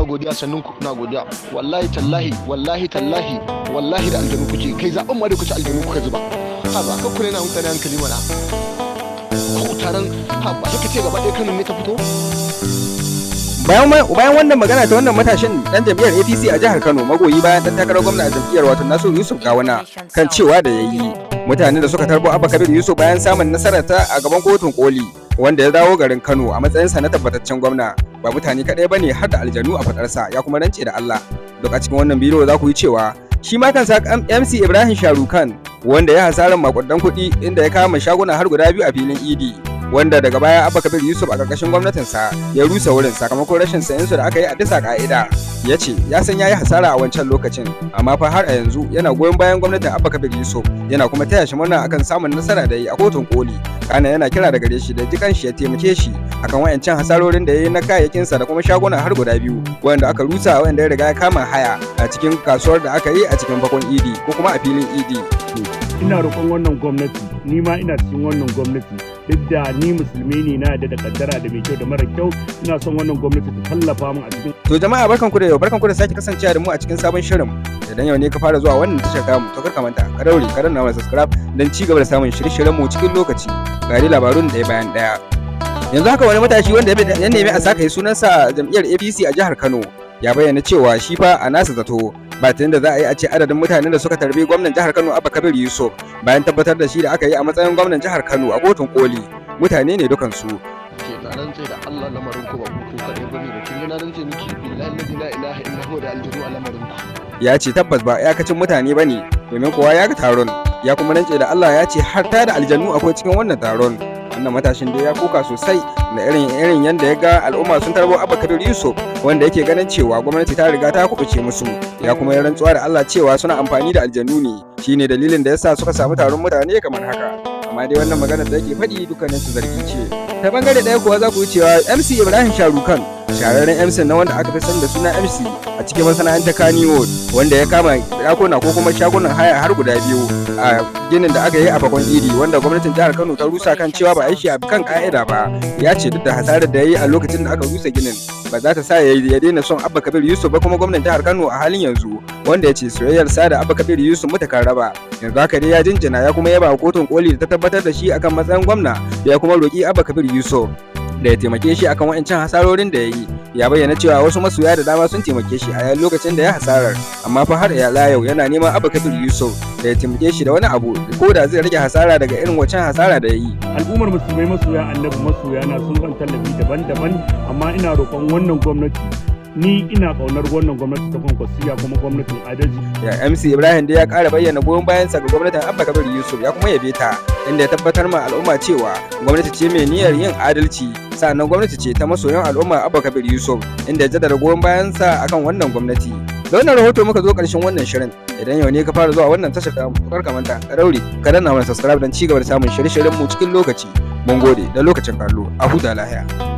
godiya sannun ku na godiya wallahi tallahi da aljanu kuke kai zaben ma da kuke aljanu kuka zuba ha ba ka kure na mutane hankali mana ko taron ha ba kake ce gaba ɗaya Kano ne ta fito. Bayan wannan magana ta wannan matashin dan jam'iyyar APC a jihar Kano magoyi bayan dan takarar gwamna a jam'iyyar wato Nasiru Yusuf Gawuna kan cewa da yayi mutane da suka tarbo Abbagidagida Yusuf bayan samun nasarar ta a gaban kotun koli wanda ya dawo garin Kano a matsayin sa na tabbataccen gwamna ba mutane kadai bane har da aljanu a fadarsa ya kuma rance da Allah. Duk a cikin wannan bidiyo za ku yi cewa shi ma kansa MC Ibrahim Sharukan wanda ya hasaran makudan kuɗi inda ya kama shaguna har guda 2 a filin Idi wanda daga baya Abbagidagida Yusuf a ƙarƙashin gwamnatinsa ya rusa wurin sakamakon rashin sayensu da aka yi a bisa ƙa'ida. Ya ce ya san ya yi hasara a wancan lokacin amma fa har a yanzu yana goyon bayan gwamnatin Abbagidagida Yusuf yana kuma taya shi murna akan samun nasara da yi a kotun koli. Kana yana kira da gare shi da jikan shi ya taimake shi akan wayancan hasarorin da ya yi na kayayyakinsa da kuma shaguna har guda 2 wanda aka rusa wanda ya riga ya kama haya a cikin kasuwar da aka yi a cikin bakon Idi ko kuma a filin Idi. Ina roƙon wannan gwamnati ni ma ina cikin wannan gwamnati duk da ni musulmi ne na da kaddara da mai kyau da mara kyau ina son wannan gwamnati ta tallafa min a cikin. To jama'a barkanku da yau barkanku da sake kasancewa da mu a cikin sabon shirin. Idan yau ne ka fara zuwa wannan tashar tamu to kar ka manta ka daure ka danna mana subscribe don ci gaba da samun shirye-shiryen mu cikin lokaci. Ga labarun ɗaya bayan ɗaya. Yanzu haka wani matashi wanda ya nemi a saka sunansa jam'iyyar APC a jihar Kano ya bayyana cewa shi fa a nasa zato ba tun da za a yi a ce adadin mutanen da suka tarbi gwamnan jihar Kano Abbagidagida Yusuf bayan tabbatar da shi da aka yi a matsayin gwamnan jihar Kano a kotun koli mutane ne dukansu. Ke taron ce da Allah lamarin ku ba ku kaɗai bane da kin na rance miki billahi la ilaha illa huwa da aljiru a lamarin ku. Ya ce tabbas ba iyakacin mutane bane domin kowa ya ga taron ya kuma rance da Allah ya ce har ta da aljannu akwai cikin wannan taron. Wannan matashin da ya koka sosai da irin yanda ya ga al'umma sun tarbo Abbagidagida Yusuf wanda yake ganin cewa gwamnati ta riga ta kubuce musu ya kuma ya rantsuwa da Allah cewa suna amfani da aljannu ne shine dalilin da yasa suka samu taron mutane kamar haka. Amma dai wannan maganar da yake faɗi dukkanin su zargi ce. Ta bangare ɗaya kuwa za ku yi cewa MC Ibrahim Sharukan shahararren MC na wanda aka fi sani da suna MC a cikin masana'antar Kannywood wanda ya kama yakuna ko kuma shagunan haya har guda 2 a ginin da aka yi a bakon Idi wanda gwamnatin jihar Kano ta rusa kan cewa ba a yi shi a kan ka'ida ba. Ya ce duk da hasarar da ya yi a lokacin da aka rusa ginin ba za ta sa ya daina son Abbagidagida Yusuf ba kuma gwamnatin jihar Kano a halin yanzu wanda ya ce soyayyar sa da Abbagidagida Yusuf raba. Yanzu haka dai ya jinjina ya kuma yaba kotun koli da ta tabbatar da shi akan matsayin gwamna ya kuma roki Abbagidagida Yusuf da ya taimake shi akan wa'ancan hasarorin da ya yi. Ya bayyana cewa wasu masoya da dama sun taimake shi a yayin lokacin da ya hasarar amma fa har yau yana neman Abbagidagida Yusuf da ya taimake shi da wani abu ko da zai rage hasara daga irin wancan hasara da ya yi. Al'ummar musulmai masoya annabi masoya na sun ban tallafi daban-daban amma ina roƙon wannan gwamnati ni ina kaunar wannan gwamnati ta kwankwasiya kuma gwamnatin adalci. Ya MC Ibrahim dai ya ƙara bayyana goyon bayan sa ga gwamnatin Abbagidagida Yusuf ya kuma yabe ta inda ya tabbatar ma al'umma cewa gwamnati ce mai niyyar yin adalci sannan gwamnati ce ta masoyan al'umma Abbagidagida Yusuf inda ya jaddada goyon bayan sa akan wannan gwamnati. Da wannan rahoto muka zo ƙarshen wannan shirin idan yau ne ka fara zuwa wannan tashar ta kar ka manta ka daure ka danna mana subscribe don ci gaba da samun shirye-shiryen mu cikin lokaci. Mun gode da lokacin kallo a huta lahiya.